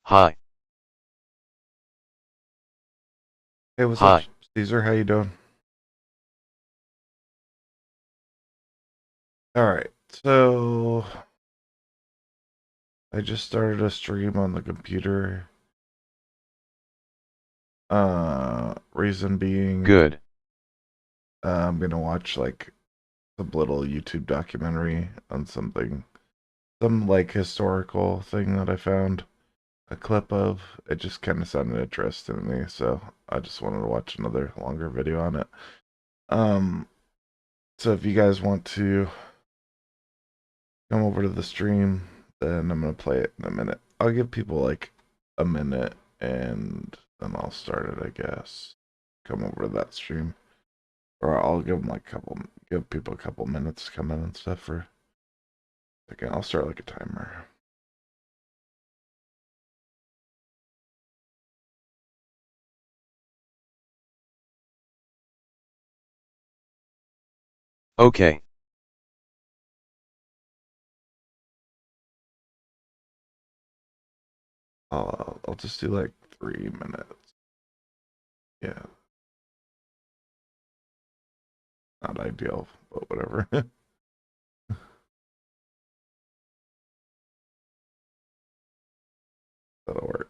Hi. Hey, what's up, Hi. Caesar? How you doing? All right. So I just started a stream on the computer. Reason being, Good. I'm gonna watch like some little YouTube documentary on something, some like historical thing that I found a clip of. It just kind of sounded interesting to me, so I just wanted to watch another longer video on it. Um, so if you guys want to come over to the stream, then I'm gonna play it in a minute. I'll give people like a minute and then I'll start it, I guess. Come over to that stream. Or I'll give them like give people a couple minutes to come in and stuff for again. I'll start like a timer. Okay. I'll just do like 3 minutes. Yeah, not ideal, but whatever. That'll work.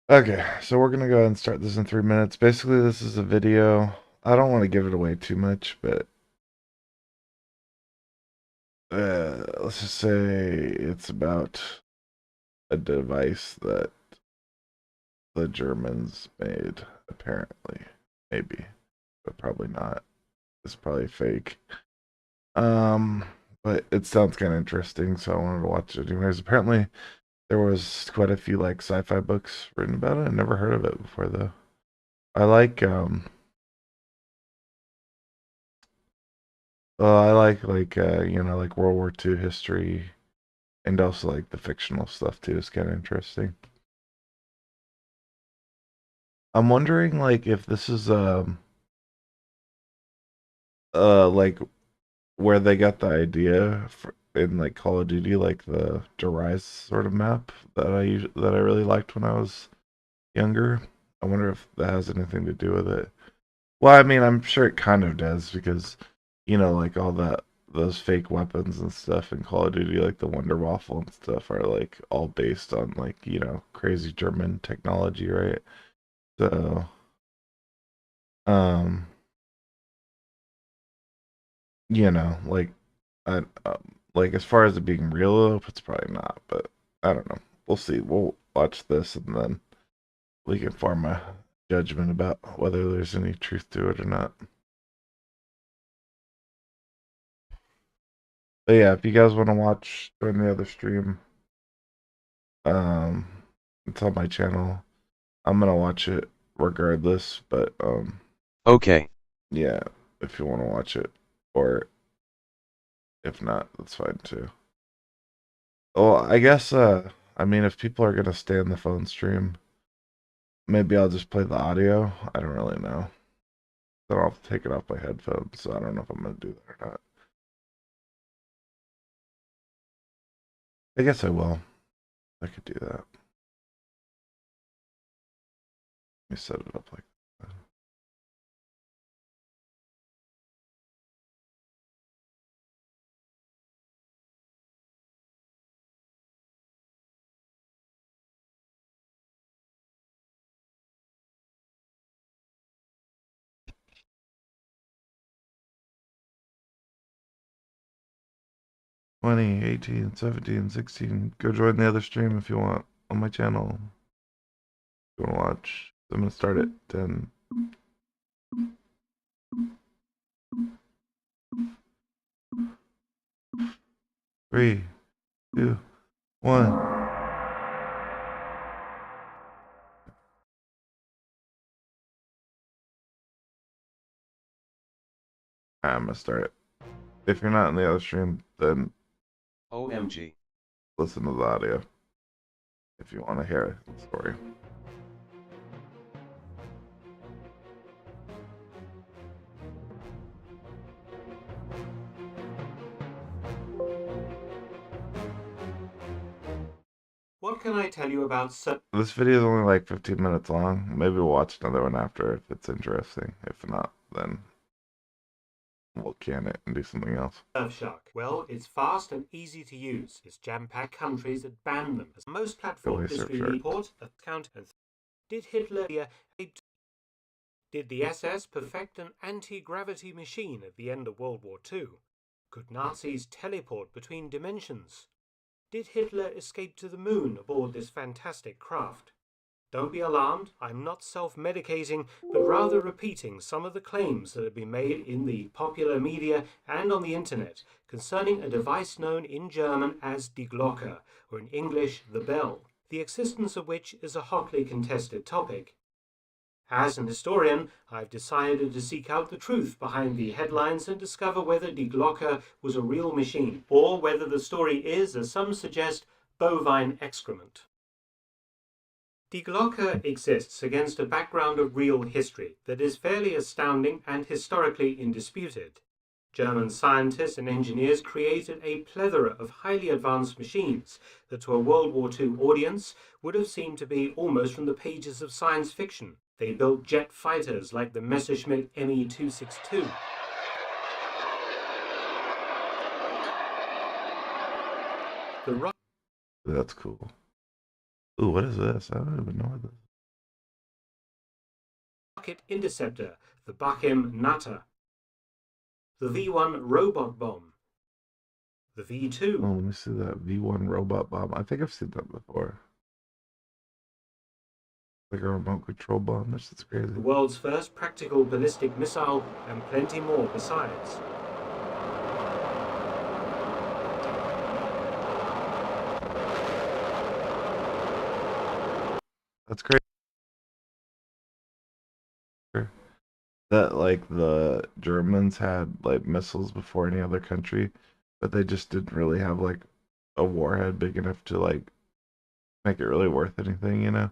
Okay, so we're gonna go ahead and start this in 3 minutes. Basically, this is a video. I don't want to give it away too much, but let's just say it's about a device that the Germans made, apparently. Maybe, but probably not. It's probably fake. Um, but it sounds kind of interesting, so I wanted to watch it anyways. Apparently, there was quite a few like sci-fi books written about it. I never heard of it before though. I like like World War II history and also like the fictional stuff too is kind of interesting. I'm wondering like if this is like where they got the idea for, in like Call of Duty, like the Rise sort of map that I really liked when I was younger. I wonder if that has anything to do with it. Well, I mean, I'm sure it kind of does because like all that those fake weapons and stuff in Call of Duty, like the Wonder Waffle and stuff, are like all based on like crazy German technology, right? So, um, like like as far as it being real, it's probably not, but I don't know. We'll see. We'll watch this and then we can form a judgment about whether there's any truth to it or not. But yeah, if you guys want to watch join the other stream, um, it's on my channel. I'm gonna watch it regardless, but Okay. yeah, if you want to watch it, or if not, that's fine too. Well, I guess I mean if people are gonna stay in the phone stream, maybe I'll just play the audio. I don't really know. Then I'll take it off my headphones, so I don't know if I'm gonna do that or not. I guess I will. I could do that. Let me set it up like that. 20, 18, 17, 16. Go join the other stream if you want on my channel. If you want to watch. I'm gonna start at 10. 3, 2, 1. I'm gonna start it. If you're not in the other stream, then OMG. listen to the audio if you want to hear the story. what can I tell you about This video is only like 15 minutes long. Maybe we'll watch another one after if it's interesting. If not, then we'll can it and do something else. Surfshark? Well, it's fast and easy to use. It's jam-packed countries that ban them. As most platforms report account and did Hitler did the SS perfect an anti-gravity machine at the end of World War II? Could Nazis teleport between dimensions? Did Hitler escape to the moon aboard this fantastic craft? Don't be alarmed, I'm not self-medicating, but rather repeating some of the claims that have been made in the popular media and on the internet concerning a device known in German as die Glocke, or in English, the bell, the existence of which is a hotly contested topic. As an historian, I've decided to seek out the truth behind the headlines and discover whether die Glocke was a real machine, or whether the story is, as some suggest, bovine excrement. Die Glocke exists against a background of real history that is fairly astounding and historically indisputed. German scientists and engineers created a plethora of highly advanced machines that to a World War II audience would have seemed to be almost from the pages of science fiction. They built jet fighters like the Messerschmitt Me-262. That's cool. Ooh, what is this? I don't even know what this is. Rocket interceptor, the Bachim Natter, the V-1 robot bomb, the V-2. Oh, let me see that V-1 robot bomb. I think I've seen that before. Like a remote control bomb. This is crazy. The world's first practical ballistic missile, and plenty more besides. That's crazy. That like the Germans had like missiles before any other country, but they just didn't really have like a warhead big enough to like make it really worth anything, you know?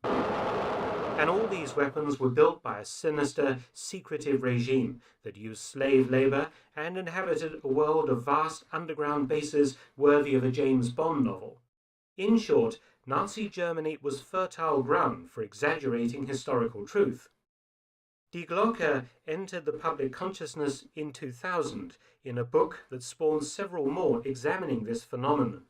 And all these weapons were built by a sinister, secretive regime that used slave labor and inhabited a world of vast underground bases worthy of a James Bond novel. In short, Nazi Germany was fertile ground for exaggerating historical truth. Die Glocke entered the public consciousness in 2000 in a book that spawned several more examining this phenomenon.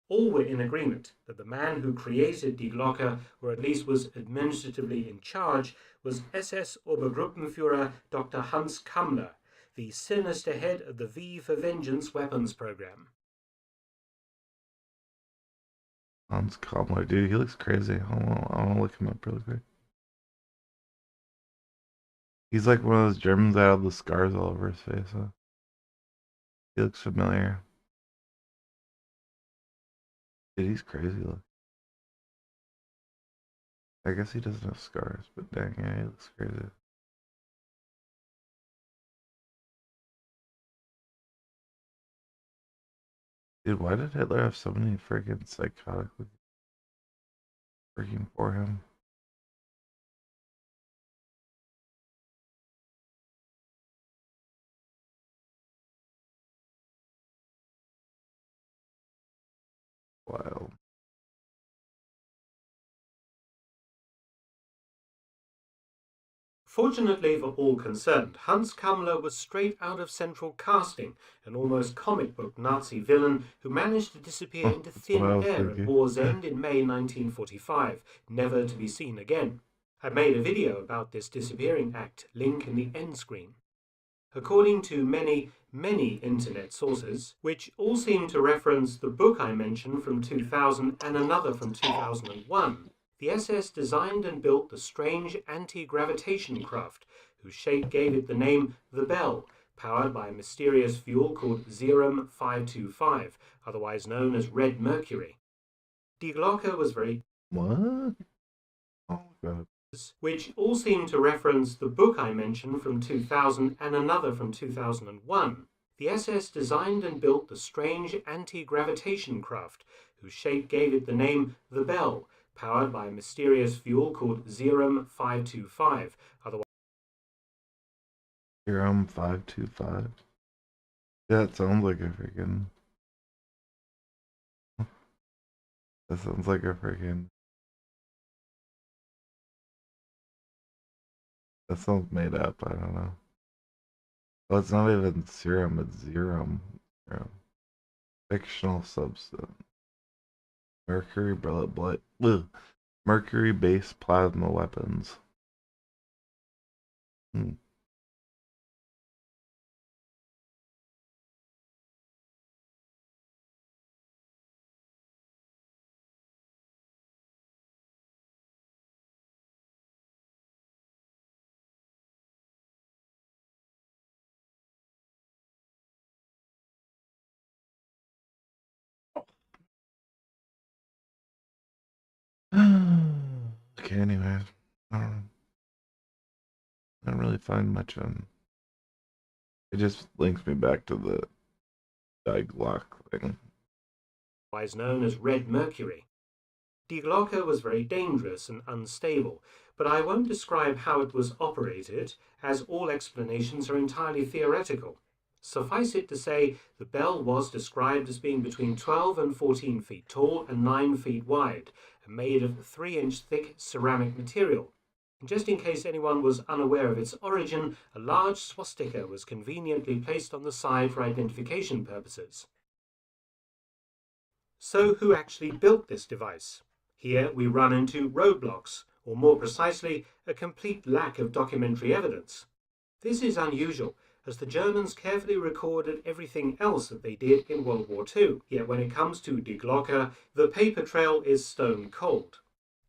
All were in agreement that the man who created Die Glocke, or at least was administratively in charge, was SS Obergruppenführer Dr. Hans Kammler, the sinister head of the V for Vengeance weapons program. Hans Kammler, dude, he looks crazy. I want to look him up really quick. He's like one of those Germans that have the scars all over his face. Huh? He looks familiar. Dude, he's crazy. Look. I guess he doesn't have scars, but dang, yeah, he looks crazy. Dude, why did Hitler have so many freaking psychotic working for him? Wild. Fortunately for all concerned, Hans Kammler was straight out of central casting, an almost comic book Nazi villain who managed to disappear into thin air at war's end in May 1945, never to be seen again. I made a video about this disappearing act, link in the end screen. According to many internet sources, which all seem to reference the book I mentioned from 2000 and another from 2001, the SS designed and built the strange anti-gravitation craft, whose shape gave it the name the Bell, powered by a mysterious fuel called Serum 525, otherwise known as red mercury. Die Glocke was very... What? Oh, God. Which all seem to reference the book I mentioned from 2000 and another from 2001. The SS designed and built the strange anti-gravitation craft, whose shape gave it the name the Bell, powered by a mysterious fuel called Serum 525, otherwise Serum 525. Yeah, it sounds like a freaking That sounds like a freaking. That sounds made up. I don't know. Oh, it's not even serum. It's serum. Fictional substance. Mercury blood. Mercury-based plasma weapons. Hmm. Okay, anyways. I don't know. I don't really find much on. It just links me back to the Glocke thing. Otherwise known as red mercury. Die Glocke was very dangerous and unstable, but I won't describe how it was operated, as all explanations are entirely theoretical. Suffice it to say, the bell was described as being between 12 and 14 feet tall and 9 feet wide, and made of 3-inch thick ceramic material. And just in case anyone was unaware of its origin, a large swastika was conveniently placed on the side for identification purposes. So who actually built this device? Here we run into roadblocks, or more precisely, a complete lack of documentary evidence. This is unusual, as the Germans carefully recorded everything else that they did in World War II. Yet when it comes to Die Glocke, the paper trail is stone cold.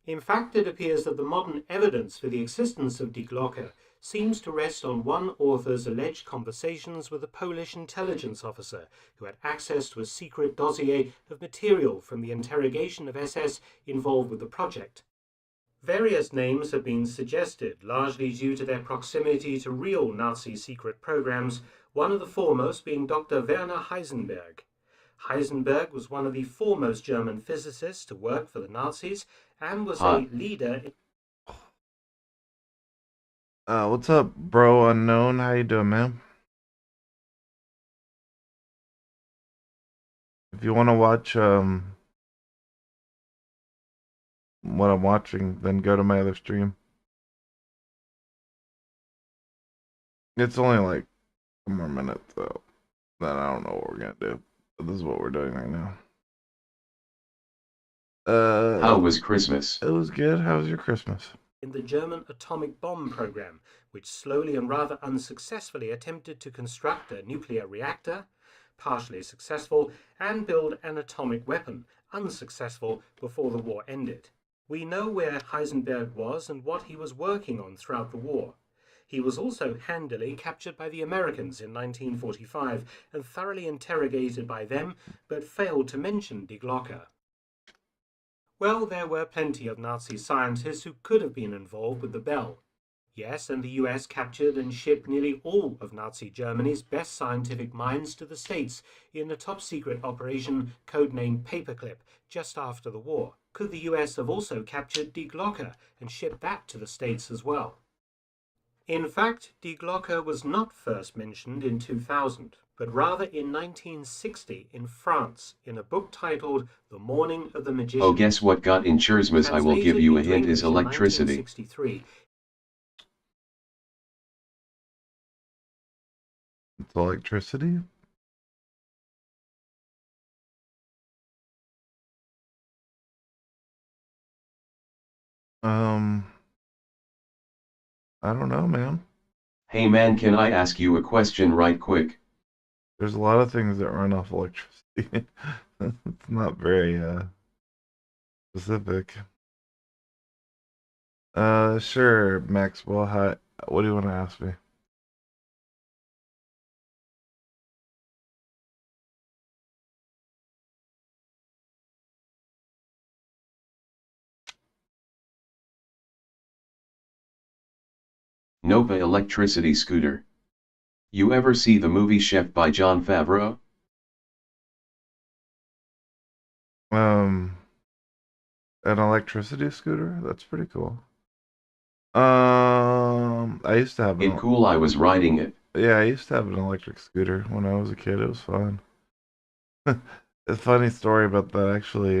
In fact, it appears that the modern evidence for the existence of Die Glocke seems to rest on one author's alleged conversations with a Polish intelligence officer who had access to a secret dossier of material from the interrogation of SS involved with the project. Various names have been suggested, largely due to their proximity to real Nazi secret programs, one of the foremost being Dr. Werner Heisenberg. Heisenberg was one of the foremost German physicists to work for the Nazis and was a leader in... What's up, bro? Unknown. How you doing, man? If you want to watch what I'm watching, then go to my other stream. It's only like a more minutes though. Then I don't know what we're gonna do. But this is what we're doing right now. How was Christmas? It was good. How was your Christmas? in the German atomic bomb program, which slowly and rather unsuccessfully attempted to construct a nuclear reactor, partially successful, and build an atomic weapon, unsuccessful, before the war ended. We know where Heisenberg was and what he was working on throughout the war. He was also handily captured by the Americans in 1945 and thoroughly interrogated by them, but failed to mention Die Glocke. Well, there were plenty of Nazi scientists who could have been involved with the bell. Yes, and the US captured and shipped nearly all of Nazi Germany's best scientific minds to the States in a top-secret operation codenamed Paperclip just after the war. Could the US have also captured Die Glocke and shipped that to the States as well? In fact, Die Glocke was not first mentioned in 2000, but rather in 1960 in France, in a book titled The Morning of the Magician. Oh, guess what got in Cheersmas? I will give you a hint, is electricity. It's electricity? I don't know, man. Hey man, can I ask you a question right quick? There's a lot of things that run off electricity. It's not very specific. Sure, Maxwell. Hi. What do you want to ask me? Nova electricity scooter. You ever see the movie Chef by Jon Favreau? An electricity scooter? That's pretty cool. I used to have It cool, I was riding it. Yeah, I used to have an electric scooter when I was a kid. It was fun. A funny story about that, actually.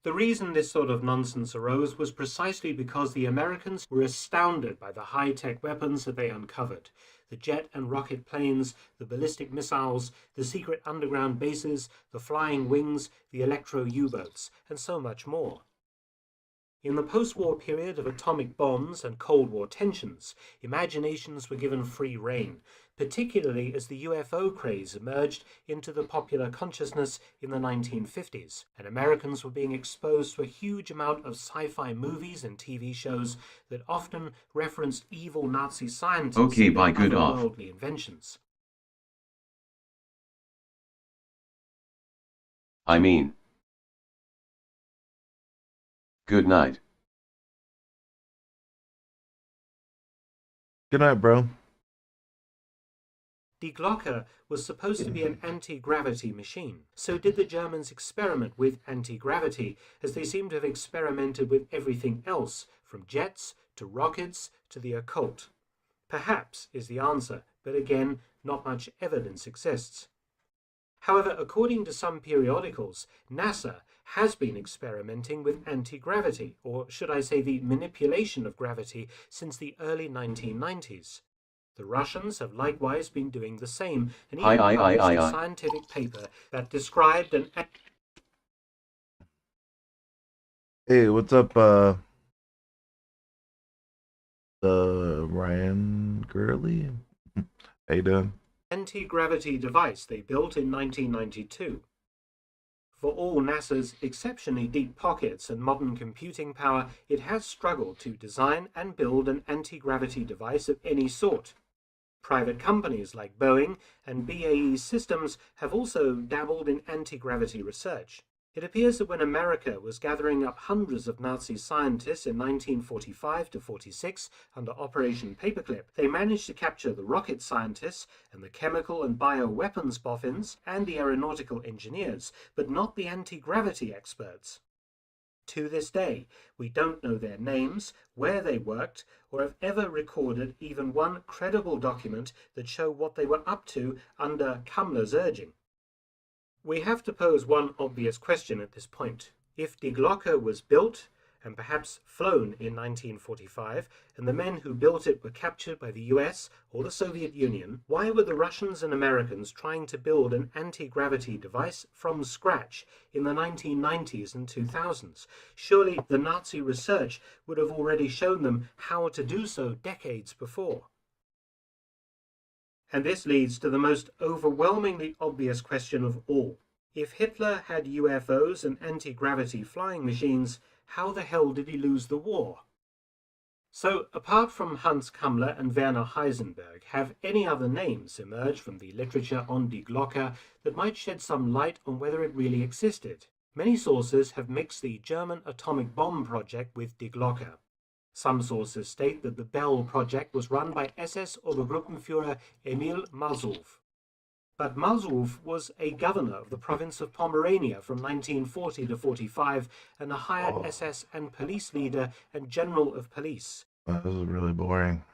The reason this sort of nonsense arose was precisely because the Americans were astounded by the high-tech weapons that they uncovered. The jet and rocket planes, the ballistic missiles, the secret underground bases, the flying wings, the electro U-boats, and so much more. In the post-war period of atomic bombs and Cold War tensions, imaginations were given free rein, particularly as the UFO craze emerged into the popular consciousness in the 1950s, and Americans were being exposed to a huge amount of sci-fi movies and TV shows that often referenced evil Nazi scientists and otherworldly inventions. I mean, good night. Good night, bro. Die Glocke was supposed to be an anti-gravity machine. So did the Germans experiment with anti-gravity, as they seem to have experimented with everything else, from jets to rockets to the occult. Perhaps is the answer, but again, not much evidence exists. However, according to some periodicals, NASA has been experimenting with anti-gravity, or should I say the manipulation of gravity, since the early 1990s. The Russians have likewise been doing the same, and even published a scientific paper that described an... Hey, what's up, Ryan Gurley? How you doing? Anti-gravity device they built in 1992. For all NASA's exceptionally deep pockets and modern computing power, it has struggled to design and build an anti-gravity device of any sort. Private companies like Boeing and BAE Systems have also dabbled in anti-gravity research. It appears that when America was gathering up hundreds of Nazi scientists in 1945 to 46 under Operation Paperclip, they managed to capture the rocket scientists and the chemical and bioweapons boffins and the aeronautical engineers, but not the anti-gravity experts. To this day, we don't know their names, where they worked, or have ever recorded even one credible document that show what they were up to under Kammler's urging. We have to pose one obvious question at this point. If Die Glocke was built and perhaps flown in 1945, and the men who built it were captured by the US or the Soviet Union, why were the Russians and Americans trying to build an anti-gravity device from scratch in the 1990s and 2000s? Surely the Nazi research would have already shown them how to do so decades before. And this leads to the most overwhelmingly obvious question of all. If Hitler had UFOs and anti-gravity flying machines, how the hell did he lose the war? So, apart from Hans Kammler and Werner Heisenberg, have any other names emerged from the literature on Die Glocke that might shed some light on whether it really existed? Many sources have mixed the German atomic bomb project with Die Glocke. Some sources state that the Bell project was run by SS Obergruppenführer Emil Malzow. But Malzow was a governor of the province of Pomerania from 1940 to 45 and a hired SS and police leader and general of police. This is really boring.